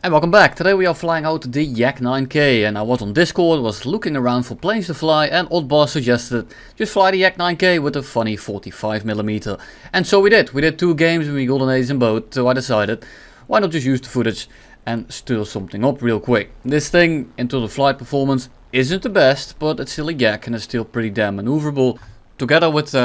And welcome back. Today we are flying out the Yak-9K, and I was on Discord, was looking around for planes to fly, and Oddboss suggested just fly the Yak-9K with a funny 45mm. And so we did. We did 2 games and we got an ace in both, so I decided why not just use the footage and stir something up real quick. This thing, in terms of flight performance, isn't the best, but it's still a Yak and it's still pretty damn maneuverable. Together with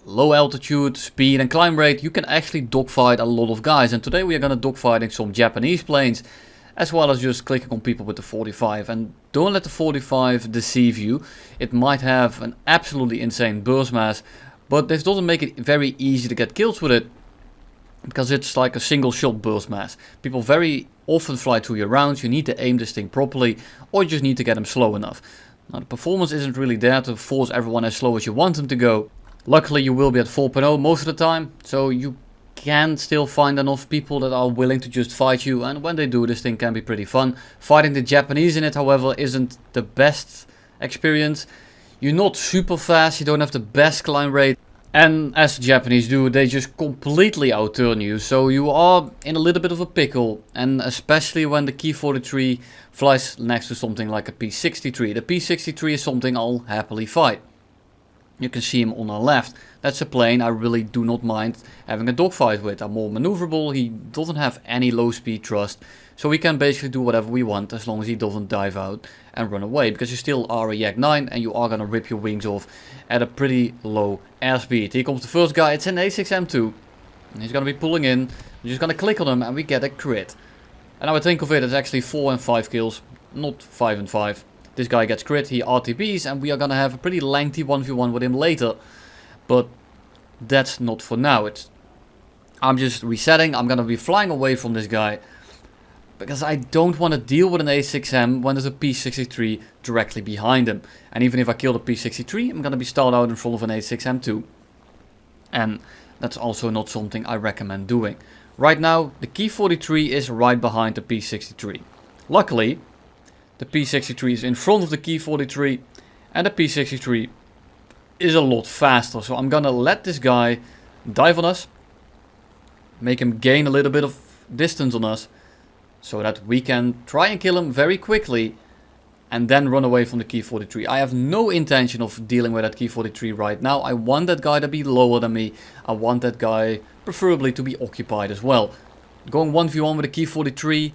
low altitude, speed and climb rate, you can actually dogfight a lot of guys. And today we are going to dogfighting some Japanese planes, as well as just clicking on people with the 45. And don't let the 45 deceive you. It might have an absolutely insane burst mass, but this doesn't make it very easy to get kills with it, because it's like a single shot burst mass. People very often fly through your rounds. You need to aim this thing properly, or you just need to get them slow enough. Now the performance isn't really there to force everyone as slow as you want them to go. Luckily you will be at 4.0 most of the time, so you can still find enough people that are willing to just fight you, and when they do, this thing can be pretty fun. Fighting the Japanese in it, however, isn't the best experience. You're not super fast, you don't have the best climb rate, and as the Japanese do, they just completely outturn you, so you are in a little bit of a pickle, and especially when the Key 43 flies next to something like a P63. The P63 is something I'll happily fight. You can see him on our left. That's a plane I really do not mind having a dogfight with. I'm more maneuverable, he doesn't have any low speed thrust, so we can basically do whatever we want as long as he doesn't dive out and run away, because you still are a Yak-9 and you are going to rip your wings off at a pretty low airspeed. Here comes the first guy. It's an A6M2. He's going to be pulling in. We're just going to click on him and we get a crit. And I would think of it as actually 4 and 5 kills, not 5 and 5. This guy gets crit, he RTBs, and we are gonna have a pretty lengthy 1v1 with him later. But that's not for now. I'm just resetting. I'm gonna be flying away from this guy, because I don't want to deal with an A6M when there's a P63 directly behind him. And even if I kill the P63, I'm gonna be stalled out in front of an A6M2. And that's also not something I recommend doing. Right now, the Key 43 is right behind the P63. Luckily, the P63 is in front of the Key 43, and the P63 is a lot faster. So I'm gonna let this guy dive on us, make him gain a little bit of distance on us, so that we can try and kill him very quickly, and then run away from the Key 43. I have no intention of dealing with that Key 43 right now. I want that guy to be lower than me. I want that guy preferably to be occupied as well. Going 1v1 with a Key 43,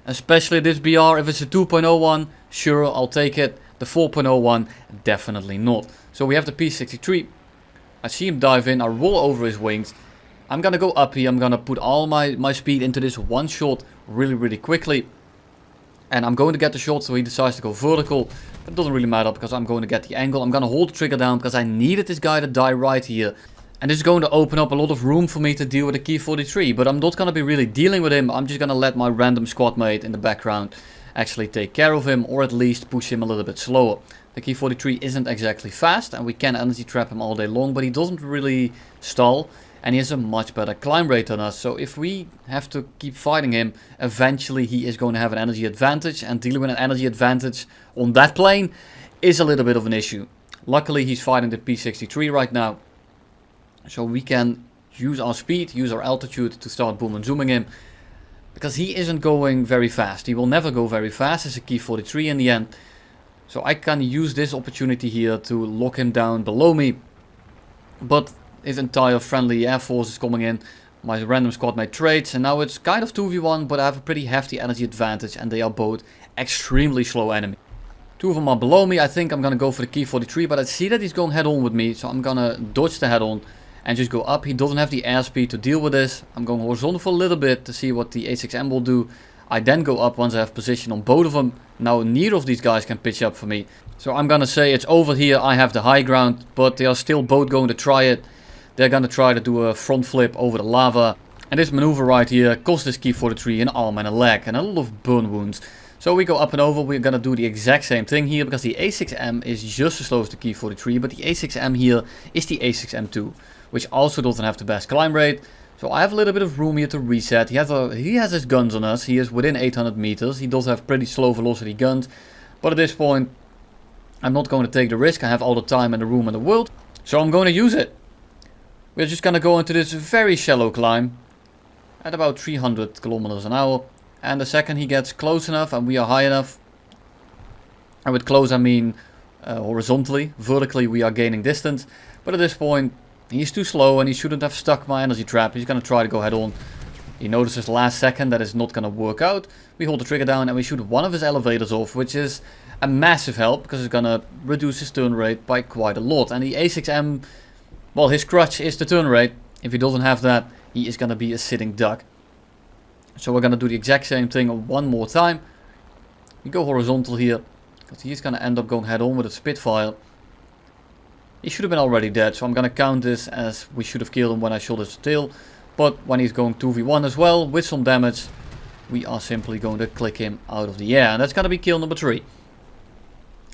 especially this BR, if it's a 2.0 one, sure, I'll take it. The 4.0 one, definitely not. So we have the P63. I see him dive in, I roll over his wings. I'm gonna go up here, I'm gonna put all my speed into this one shot really quickly. And I'm going to get the shot, so he decides to go vertical. But it doesn't really matter, because I'm going to get the angle. I'm gonna hold the trigger down, because I needed this guy to die right here. And this is going to open up a lot of room for me to deal with the Key 43. But I'm not going to be really dealing with him. I'm just going to let my random squad mate in the background actually take care of him, or at least push him a little bit slower. The Key 43 isn't exactly fast, and we can energy trap him all day long, but he doesn't really stall. And he has a much better climb rate than us. So if we have to keep fighting him, eventually he is going to have an energy advantage. And dealing with an energy advantage on that plane is a little bit of an issue. Luckily he's fighting the P63 right now, so we can use our speed, use our altitude to start boom and zooming him. Because he isn't going very fast. He will never go very fast as a Key 43 in the end. So I can use this opportunity here to lock him down below me. But his entire friendly air force is coming in. My random squad mate trades, and now it's kind of 2v1, but I have a pretty hefty energy advantage, and they are both extremely slow enemies. 2 of them are below me. I think I'm gonna go for the Key 43, but I see that he's going head on with me, so I'm gonna dodge the head on and just go up. He doesn't have the airspeed to deal with this. I'm going horizontal for a little bit to see what the A6M will do. I then go up once I have position on both of them. Now neither of these guys can pitch up for me, so I'm gonna say it's over here. I have the high ground, but they are still both going to try it. They're gonna try to do a front flip over the lava, and this maneuver right here cost this Key 43 an arm and a leg and a lot of burn wounds. So we go up and over. We're gonna do the exact same thing here, because the A6M is just as slow as the Key 43, but the A6M here is the A6M2, which also doesn't have the best climb rate. So I have a little bit of room here to reset. He has his guns on us. He is within 800 meters. He does have pretty slow velocity guns, but at this point I'm not going to take the risk. I have all the time and the room in the world, so I'm going to use it. We're just going to go into this very shallow climb at about 300 kilometers an hour. And the second he gets close enough and we are high enough, and with close I mean horizontally, vertically we are gaining distance. But at this point, he's too slow and he shouldn't have stuck my energy trap. He's going to try to go head on. He notices last second that it's not going to work out. We hold the trigger down and we shoot one of his elevators off, which is a massive help because it's going to reduce his turn rate by quite a lot. And the A6M, well, his crutch is the turn rate. If he doesn't have that, he is going to be a sitting duck. So we're going to do the exact same thing one more time. We go horizontal here because he's going to end up going head on with a Spitfire. He should have been already dead, so I'm going to count this as we should have killed him when I shot his tail. But when he's going 2v1 as well, with some damage, we are simply going to click him out of the air. And that's going to be kill number 3.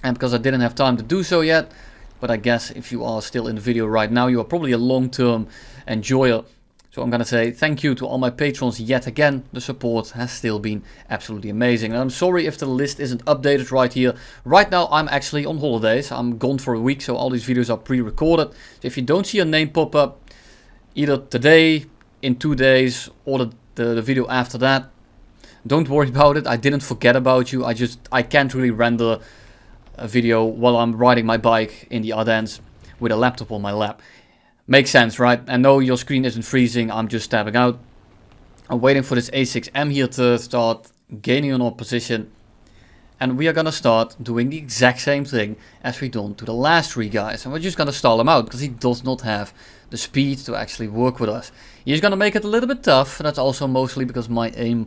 And because I didn't have time to do so yet, but I guess if you are still in the video right now, you are probably a long-term enjoyer. So I'm going to say thank you to all my patrons yet again. The support has still been absolutely amazing. And I'm sorry if the list isn't updated right here. Right now I'm actually on holidays. I'm gone for a week, so all these videos are pre-recorded. So if you don't see your name pop up, either today, in 2 days, or the video after that, don't worry about it. I didn't forget about you. I can't really render a video while I'm riding my bike in the Ardennes with a laptop on my lap. Makes sense, right? And no, your screen isn't freezing, I'm just tabbing out. I'm waiting for this A6M here to start gaining an opposition. And we are gonna start doing the exact same thing as we done to the last 3 guys. And we're just gonna stall him out, because he does not have the speed to actually work with us. He's gonna make it a little bit tough. That's also mostly because my aim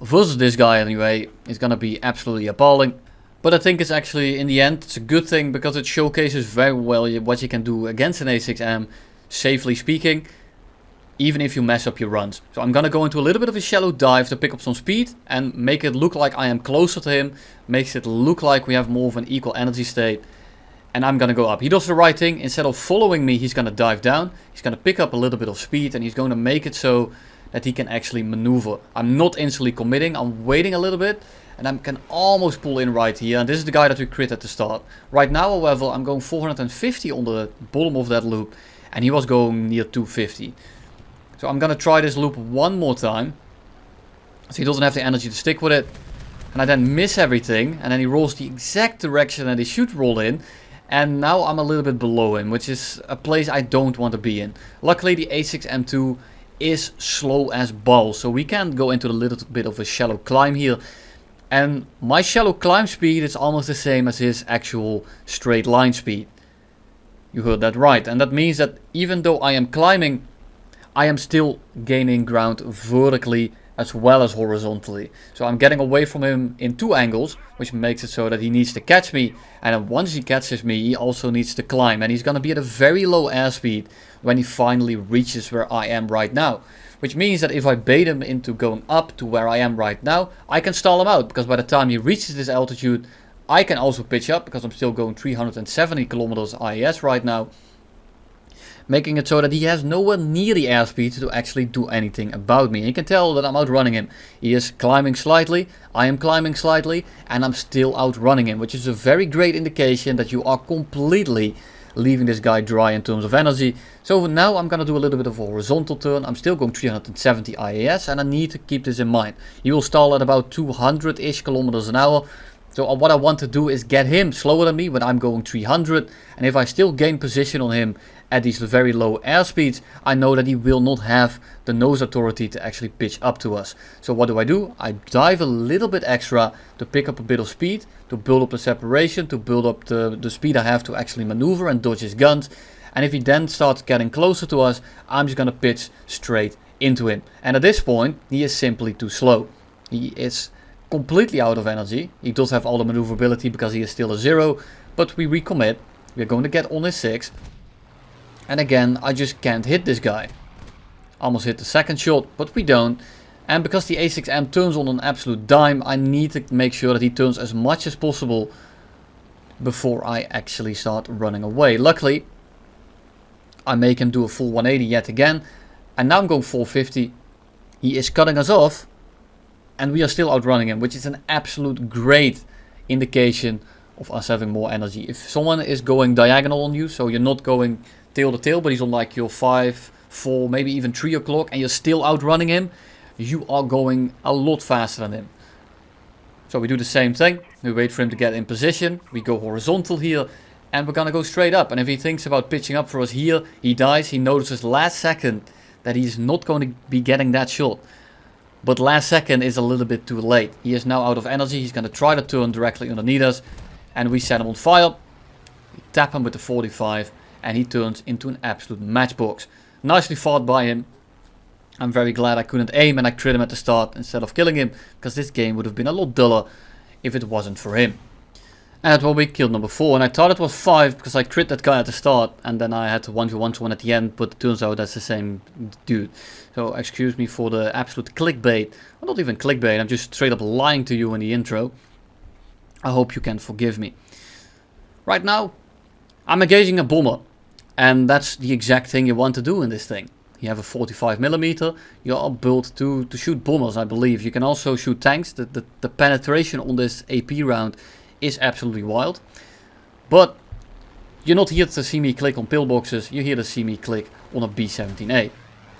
versus this guy anyway is gonna be absolutely appalling. But I think it's actually, in the end, it's a good thing because it showcases very well what you can do against an A6M, safely speaking, even if you mess up your runs. So I'm gonna go into a little bit of a shallow dive to pick up some speed and make it look like I am closer to him, makes it look like we have more of an equal energy state, and I'm gonna go up. He does the right thing. Instead of following me, he's gonna dive down, he's gonna pick up a little bit of speed, and he's going to make it so that he can actually maneuver. I'm not instantly committing, I'm waiting a little bit, and I can almost pull in right here. And this is the guy that we crit at the start. Right now, however, I'm going 450 on the bottom of that loop, and he was going near 250. So I'm gonna try this loop one more time, so he doesn't have the energy to stick with it. And I then miss everything, and then he rolls the exact direction that he should roll in. And now I'm a little bit below him, which is a place I don't want to be in. Luckily, the A6M2 is slow as balls, so we can go into a little bit of a shallow climb here. And my shallow climb speed is almost the same as his actual straight line speed. You heard that right. And that means that even though I am climbing, I am still gaining ground vertically as well as horizontally. So I'm getting away from him in 2 angles, which makes it so that he needs to catch me. And then once he catches me, he also needs to climb. And he's going to be at a very low airspeed when he finally reaches where I am right now. Which means that if I bait him into going up to where I am right now, I can stall him out. Because by the time he reaches this altitude, I can also pitch up, because I'm still going 370 kilometers IAS right now. Making it so that he has nowhere near the airspeed to actually do anything about me. And you can tell that I'm outrunning him. He is climbing slightly, I am climbing slightly, and I'm still outrunning him. Which is a very great indication that you are completely leaving this guy dry in terms of energy. So now I'm gonna do a little bit of a horizontal turn. I'm still going 370 IAS, and I need to keep this in mind. He will stall at about 200-ish kilometers an hour. So what I want to do is get him slower than me when I'm going 300. And if I still gain position on him at these very low airspeeds, I know that he will not have the nose authority to actually pitch up to us. So what do? I dive a little bit extra to pick up a bit of speed, to build up the separation, to build up the speed I have to actually maneuver and dodge his guns. And if he then starts getting closer to us, I'm just going to pitch straight into him. And at this point, he is simply too slow. He is completely out of energy. He does have all the maneuverability because he is still a 0, but we recommit. We're going to get on his 6. And again, I just can't hit this guy. Almost hit the second shot, but we don't. And because the A6M turns on an absolute dime, I need to make sure that he turns as much as possible before I actually start running away. Luckily, I make him do a full 180 yet again. And now I'm going 450. He is cutting us off. And we are still outrunning him, which is an absolute great indication of us having more energy. If someone is going diagonal on you, so you're not going tail to tail, but he's on like your 5, 4, maybe even 3 o'clock, and you're still outrunning him, you are going a lot faster than him. So we do the same thing. We wait for him to get in position. We go horizontal here. And we're gonna go straight up. And if he thinks about pitching up for us here, he dies. He notices last second that he's not going to be getting that shot. But last second is a little bit too late. He is now out of energy. He's gonna try to turn directly underneath us. And we set him on fire. We tap him with the 45. And he turns into an absolute matchbox. Nicely fought by him. I'm very glad I couldn't aim and I crit him at the start instead of killing him. Because this game would have been a lot duller if it wasn't for him. And that will be kill number 4. And I thought it was 5 because I crit that guy at the start. And then I had to 1v1 someone at the end. But it turns out that's the same dude. So excuse me for the absolute clickbait. Well, not even clickbait. I'm just straight up lying to you in the intro. I hope you can forgive me. Right now, I'm engaging a bomber. And that's the exact thing you want to do in this thing. You have a 45mm. You are built to shoot bombers, I believe. You can also shoot tanks. The penetration on this AP round is absolutely wild. But you're not here to see me click on pillboxes. You're here to see me click on a B-17A.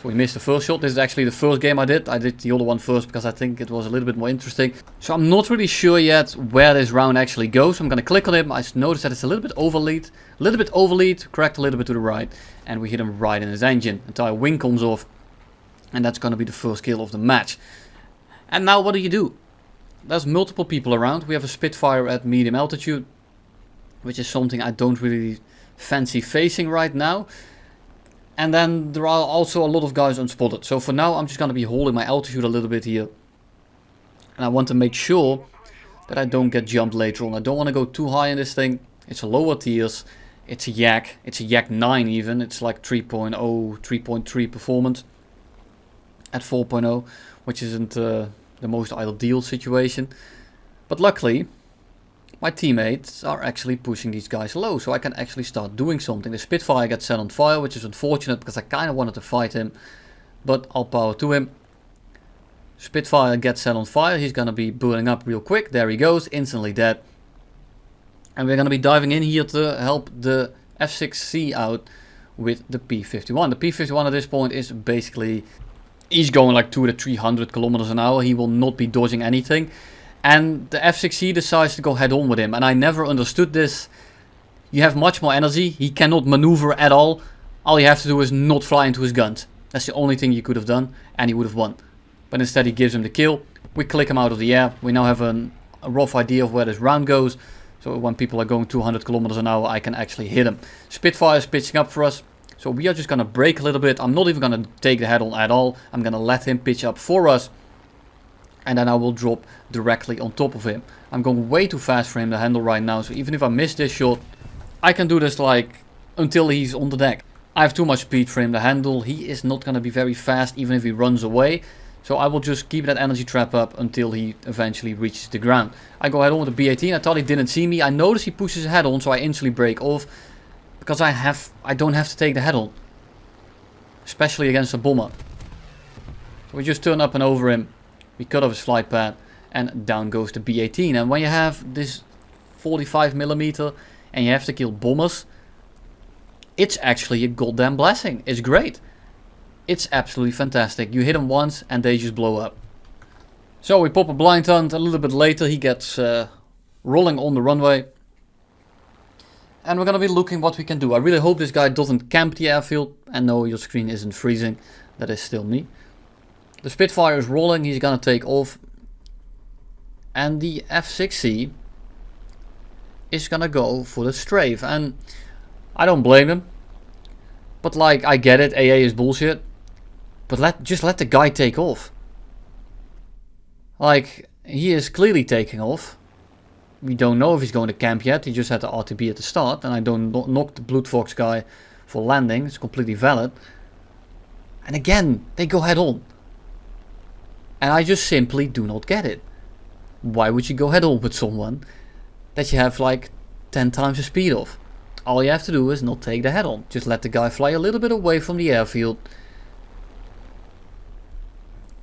So we missed the first shot. This is actually the first game I did. I did the other one first because I think it was a little bit more interesting. So I'm not really sure yet where this round actually goes. I'm going to click on him. I noticed that it's a little bit overlead. A little bit overlead, correct a little bit to the right. And we hit him right in his engine. Entire wing comes off. And that's going to be the first kill of the match. And now what do? There's multiple people around. We have a Spitfire at medium altitude. Which is something I don't really fancy facing right now. And then there are also a lot of guys unspotted. So for now I'm just going to be holding my altitude a little bit here. And I want to make sure that I don't get jumped later on. I don't want to go too high in this thing. It's a lower tiers. It's a Yak. It's a Yak-9 even. It's like 3.0, 3.3 performance. At 4.0. Which isn't the most ideal situation. But luckily, my teammates are actually pushing these guys low, so I can actually start doing something. The Spitfire gets set on fire, which is unfortunate because I kind of wanted to fight him. But all power to him. Spitfire gets set on fire. He's going to be burning up real quick. There he goes, instantly dead. And we're going to be diving in here to help the F6C out with the P51. The P51 at this point is basically, he's going like 200 to 300 kilometers an hour. He will not be dodging anything. And the F6C decides to go head on with him. And I never understood this. You have much more energy. He cannot maneuver at all. All you have to do is not fly into his guns. That's the only thing you could have done. And he would have won. But instead he gives him the kill. We click him out of the air. We now have a rough idea of where this round goes. So when people are going 200 kilometers an hour, I can actually hit him. Spitfire is pitching up for us. So we are just going to brake a little bit. I'm not even going to take the head on at all. I'm going to let him pitch up for us. And then I will drop directly on top of him. I'm going way too fast for him to handle right now. So even if I miss this shot, I can do this like until he's on the deck. I have too much speed for him to handle. He is not going to be very fast even if he runs away. So I will just keep that energy trap up until he eventually reaches the ground. I go head on with the B-18. I thought he didn't see me. I notice he pushes his head on, so I instantly break off. Because I don't have to take the head on. Especially against a bomber. So we just turn up and over him. We cut off his flight path and down goes the B-18. And when you have this 45mm and you have to kill bombers, it's actually a goddamn blessing. It's great. It's absolutely fantastic. You hit him once and they just blow up. So we pop a blind hunt. A little bit later he gets rolling on the runway. And we're going to be looking what we can do. I really hope this guy doesn't camp the airfield. And no, your screen isn't freezing. That is still me. The Spitfire is rolling, he's gonna take off. And the F6C is gonna go for the strafe. And I don't blame him. But like, I get it, AA is bullshit. But just let the guy take off. Like, he is clearly taking off. We don't know if he's going to camp yet, he just had the RTB at the start. And I don't knock the Blood Fox guy for landing, it's completely valid. And again, they go head on. And I just simply do not get it. Why would you go head on with someone that you have like 10 times the speed of? All you have to do is not take the head on. Just let the guy fly a little bit away from the airfield.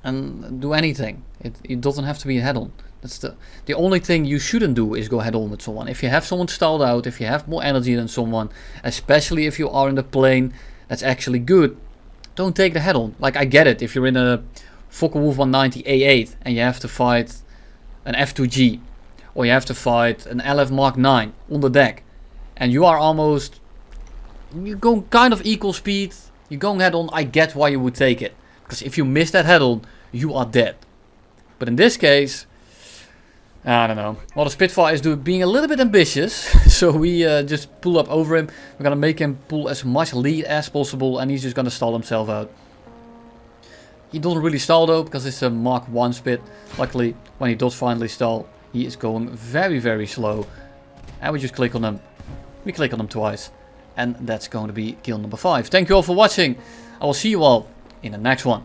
And do anything. It doesn't have to be a head on. That's the only thing you shouldn't do is go head on with someone. If you have someone stalled out, if you have more energy than someone, especially if you are in the plane that's actually good, don't take the head on. Like, I get it. If you're in a Focke-Wulf 190 A8 and you have to fight an F2G, or you have to fight an LF Mark 9 on the deck, and you are almost, you go kind of equal speed, you're going head on, I get why you would take it. Because if you miss that head on, you are dead. But in this case, I don't know. Well, the Spitfire is being a little bit ambitious, so we just pull up over him. We're gonna make him pull as much lead as possible, and he's just gonna stall himself out. He doesn't really stall though, because it's a Mark 1 Spit. Luckily, when he does finally stall, he is going very, very slow. And we just click on him. We click on him twice. And that's going to be kill number 5. Thank you all for watching. I will see you all in the next one.